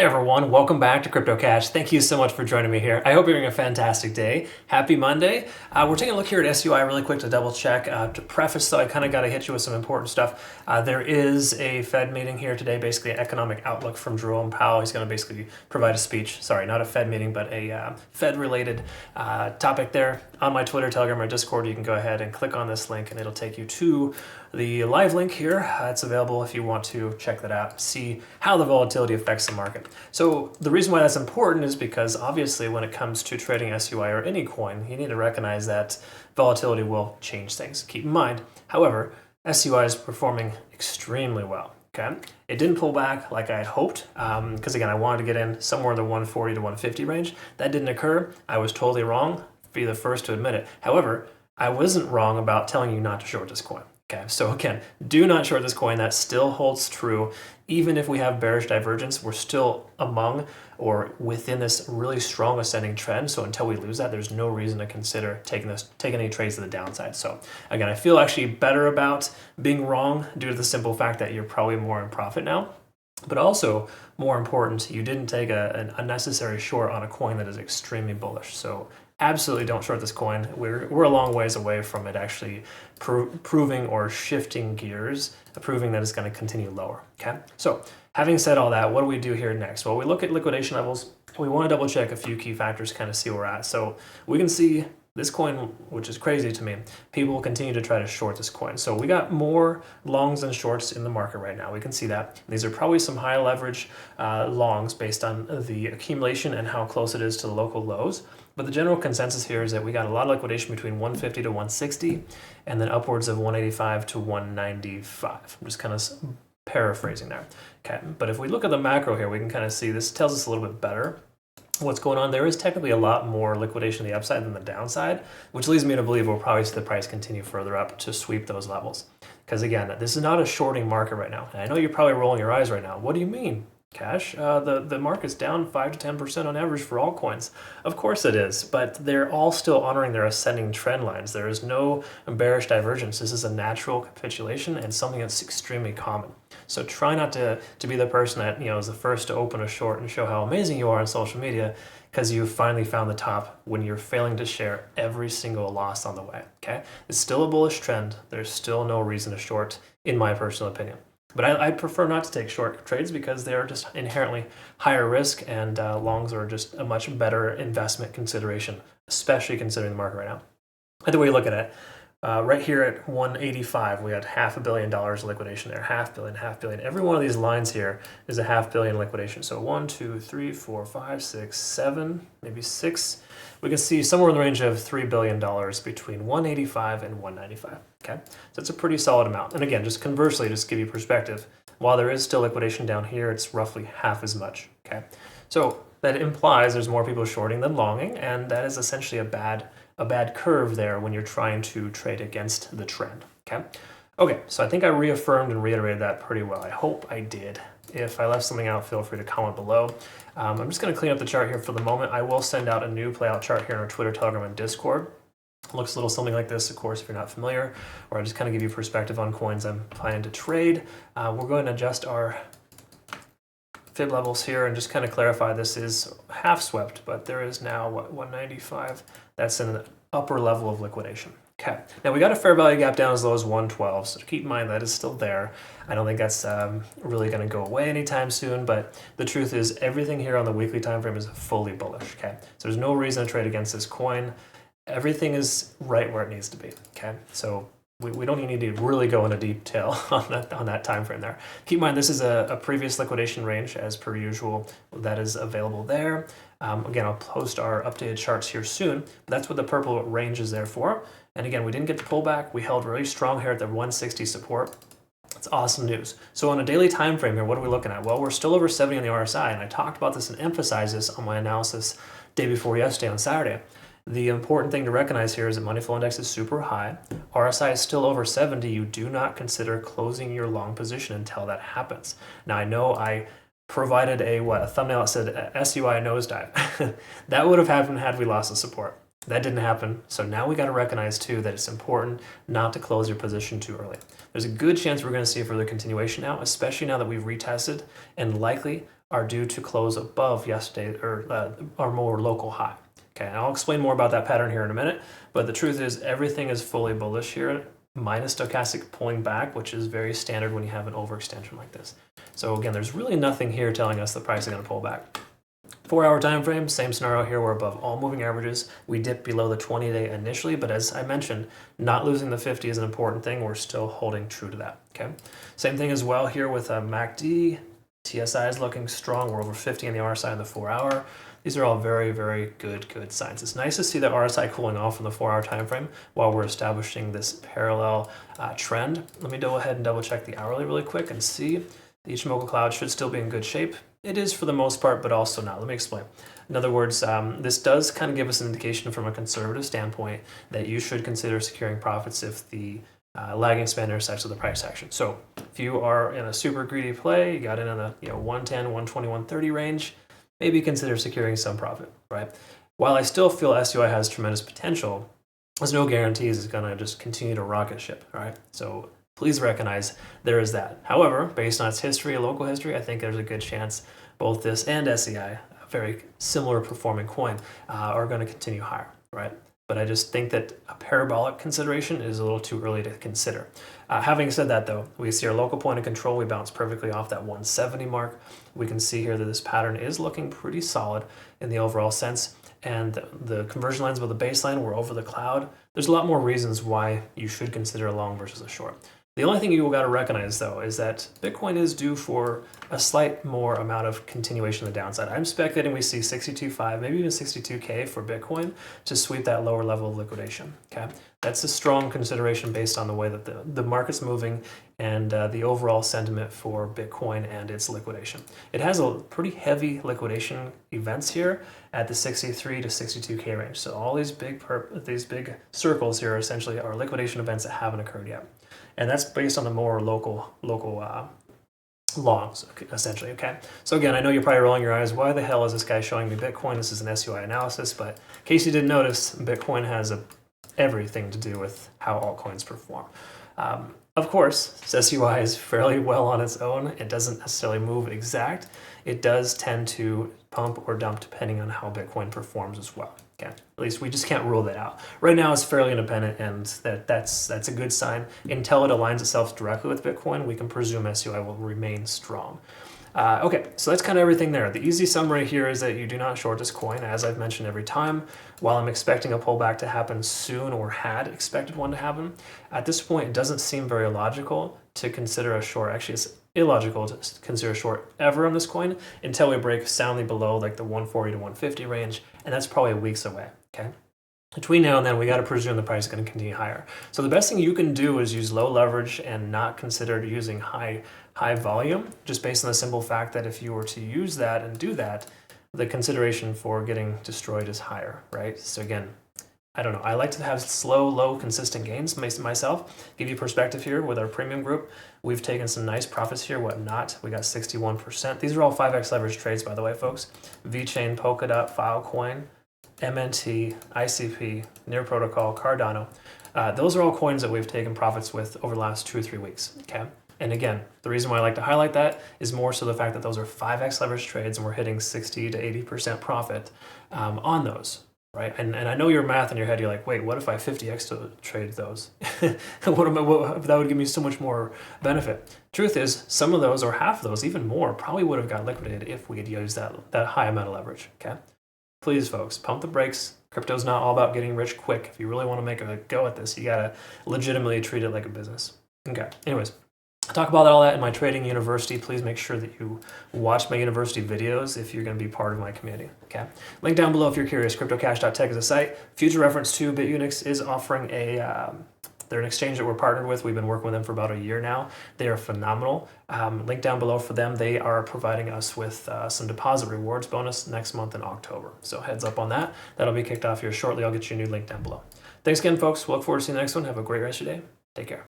everyone, welcome back to Crypto Cash. Thank you so much for joining me here. I hope you're having a fantastic day. Happy Monday. We're taking a look here at SUI really quick to double check. To preface though, I kind of got to hit you with some important stuff. There is a Fed meeting here today, basically an economic outlook from Jerome Powell. He's going to basically provide a speech. Sorry, not a Fed meeting, but a Fed related topic there. On my Twitter, Telegram, or Discord, you can go ahead and click on this link and it'll take you to the live link here. It's available if you want to check that out, see how the volatility affects the market. So the reason why that's important is because obviously when it comes to trading SUI or any coin, you need to recognize that volatility will change things. Keep in mind, however, SUI is performing extremely well. Okay, it didn't pull back like I had hoped because again, I wanted to get in somewhere in the 140 to 150 range. That didn't occur. I was totally wrong. Be the first to admit it. However, I wasn't wrong about telling you not to short this coin. Okay, so again, do not short this coin. That still holds true. Even if we have bearish divergence, we're still among or within this really strong ascending trend. So until we lose that, there's no reason to consider taking any trades to the downside. So again, I feel actually better about being wrong due to the simple fact that you're probably more in profit now. But also, more important, you didn't take an unnecessary short on a coin that is extremely bullish. So absolutely don't short this coin. We're a long ways away from it actually proving or shifting gears, proving that it's going to continue lower. Okay, so having said all that, what do we do here next? Well, we look at liquidation levels. We want to double check a few key factors, kind of see where we're at. So we can see this coin, which is crazy to me, people continue to try to short this coin. So we got more longs than shorts in the market right now. We can see that. These are probably some high leverage longs based on the accumulation and how close it is to the local lows. But the general consensus here is that we got a lot of liquidation between 150 to 160 and then upwards of 185 to 195. I'm just kind of paraphrasing there. Okay, but if we look at the macro here, we can kind of see this tells us a little bit better what's going on. There is technically a lot more liquidation on the upside than the downside, which leads me to believe we'll probably see the price continue further up to sweep those levels. Because again, this is not a shorting market right now. And I know you're probably rolling your eyes right now. What do you mean, Cash? The market's down 5 to 10% on average for all coins. Of course it is, but they're all still honoring their ascending trend lines. There is no bearish divergence. This is a natural capitulation and something that's extremely common. So try not to be the person that is the first to open a short and show how amazing you are on social media because you finally found the top when you're failing to share every single loss on the way. Okay, it's still a bullish trend. There's still no reason to short, in my personal opinion. But I prefer not to take short trades because they are just inherently higher risk, and longs are just a much better investment consideration, especially considering the market right now. Either way you look at it, right here at 185, we had $500 million liquidation there. $500 million. Every one of these lines here is a $500 million liquidation. So 1, 2, 3, 4, 5, 6, 7, maybe 6. We can see somewhere in the range of $3 billion between 185 and 195. Okay, so that's a pretty solid amount. And again, just conversely, just to give you perspective, while there is still liquidation down here, it's roughly half as much. Okay, so that implies there's more people shorting than longing, and that is essentially a bad curve there when you're trying to trade against the trend. Okay, so I think I reaffirmed and reiterated that pretty well. I hope I did. If I left something out, feel free to comment below. I'm just going to clean up the chart here for the moment. I will send out a new playout chart here on our Twitter, Telegram, and Discord. It looks a little something like this, of course, if you're not familiar, or I just kind of give you perspective on coins I'm planning to trade. We're going to adjust our fib levels here and just kind of clarify this is half swept, but there is now, 195? That's an upper level of liquidation. Okay, now we got a fair value gap down as low as 112, so keep in mind that is still there. I don't think that's really going to go away anytime soon, but the truth is everything here on the weekly time frame is fully bullish. Okay, so there's no reason to trade against this coin. Everything is right where it needs to be. Okay, so we don't need to really go into detail on that time frame there. Keep in mind this is a previous liquidation range as per usual that is available there. Again, I'll post our updated charts here soon, but that's what the purple range is there for. And again, we didn't get the pullback. We held really strong here at the 160 support. It's awesome news. So on a daily time frame here, what are we looking at? Well, we're still over 70 on the RSI, and I talked about this and emphasized this on my analysis day before yesterday on Saturday. The important thing to recognize here is that money flow index is super high. RSI is still over 70. You do not consider closing your long position until that happens. Now, I know I provided a thumbnail that said SUI nosedive. That would have happened had we lost the support. That didn't happen. So now we got to recognize too that it's important not to close your position too early. There's a good chance we're going to see a further continuation now, especially now that we've retested and likely are due to close above yesterday or our more local high. Okay, and I'll explain more about that pattern here in a minute, but the truth is everything is fully bullish here, minus stochastic pulling back, which is very standard when you have an overextension like this. So again, there's really nothing here telling us the price is going to pull back. 4-hour time frame, same scenario here. We're above all moving averages. We dip below the 20-day initially, but as I mentioned, not losing the 50 is an important thing. We're still holding true to that. Okay. Same thing as well here with MACD. TSI is looking strong. We're over 50 on the RSI on the 4-hour. These are all very, very good signs. It's nice to see the RSI cooling off in the 4-hour time frame while we're establishing this parallel trend. Let me go ahead and double check the hourly really quick and see. The Ichimoku cloud should still be in good shape. It is for the most part, but also not. Let me explain. In other words, this does kind of give us an indication from a conservative standpoint that you should consider securing profits if the lagging span intersects with the price action. So if you are in a super greedy play, you got in on the 110, 120, 130 range, maybe consider securing some profit, right? While I still feel SUI has tremendous potential, there's no guarantees it's going to just continue to rocket ship, right? So please recognize there is that. However, based on its history, local history, I think there's a good chance both this and SEI, a very similar performing coin, are going to continue higher, right? But I just think that a parabolic consideration is a little too early to consider. Having said that, though, we see our local point of control. We bounce perfectly off that 170 mark. We can see here that this pattern is looking pretty solid in the overall sense. And the conversion lines with the baseline, we're over the cloud. There's a lot more reasons why you should consider a long versus a short. The only thing you got to recognize, though, is that Bitcoin is due for a slight more amount of continuation on the downside. I'm speculating we see 62.5, maybe even 62K for Bitcoin to sweep that lower level of liquidation. Okay, that's a strong consideration based on the way that the market's moving and the overall sentiment for Bitcoin and its liquidation. It has a pretty heavy liquidation events here at the 63 to 62K range. So all these big circles here essentially are liquidation events that haven't occurred yet. And that's based on the more local longs, essentially, okay? So again, I know you're probably rolling your eyes. Why the hell is this guy showing me Bitcoin? This is an SUI analysis, but in case you didn't notice, Bitcoin has everything to do with how altcoins perform. Of course, SUI is fairly well on its own. It doesn't necessarily move exact. It does tend to pump or dump depending on how Bitcoin performs as well. Okay, at least we just can't rule that out. Right now it's fairly independent, and that's a good sign. Until it aligns itself directly with Bitcoin, we can presume SUI will remain strong. Okay, so that's kind of everything there. The easy summary here is that you do not short this coin, as I've mentioned every time. While I'm expecting a pullback to happen soon, or had expected one to happen, at this point it doesn't seem very logical to consider a short. Actually, it's illogical to consider short ever on this coin until we break soundly below like the 140 to 150 range, and that's probably weeks away. Okay. Between now and then, we got to presume the price is going to continue higher. So the best thing you can do is use low leverage and not consider using high volume, just based on the simple fact that if you were to use that and do that, the consideration for getting destroyed is higher, right? So again, I don't know. I like to have slow, low, consistent gains myself. Give you perspective here with our premium group. We've taken some nice profits here, whatnot. We got 61%. These are all 5x leverage trades, by the way, folks. VeChain, Polkadot, Filecoin, MNT, ICP, Near Protocol, Cardano. Those are all coins that we've taken profits with over the last 2 or 3 weeks, okay? And again, the reason why I like to highlight that is more so the fact that those are 5x leverage trades and we're hitting 60 to 80% profit on those, right? And I know your math in your head, you're like, wait, what if I 50x to trade those? That would give me so much more benefit. Truth is, some of those, or half of those, even more, probably would have got liquidated if we had used that high amount of leverage, okay? Please, folks, pump the brakes. Crypto's not all about getting rich quick. If you really want to make a go at this, you got to legitimately treat it like a business. Okay, anyways, I talk about all that in my trading university. Please make sure that you watch my university videos if you're going to be part of my community. Okay, link down below if you're curious. CryptoCash.tech is a site. Future reference to BitUnix is offering they're an exchange that we're partnered with. We've been working with them for about a year now. They are phenomenal. Link down below for them. They are providing us with some deposit rewards bonus next month in October. So heads up on that. That'll be kicked off here shortly. I'll get you a new link down below. Thanks again, folks. We'll look forward to seeing the next one. Have a great rest of your day. Take care.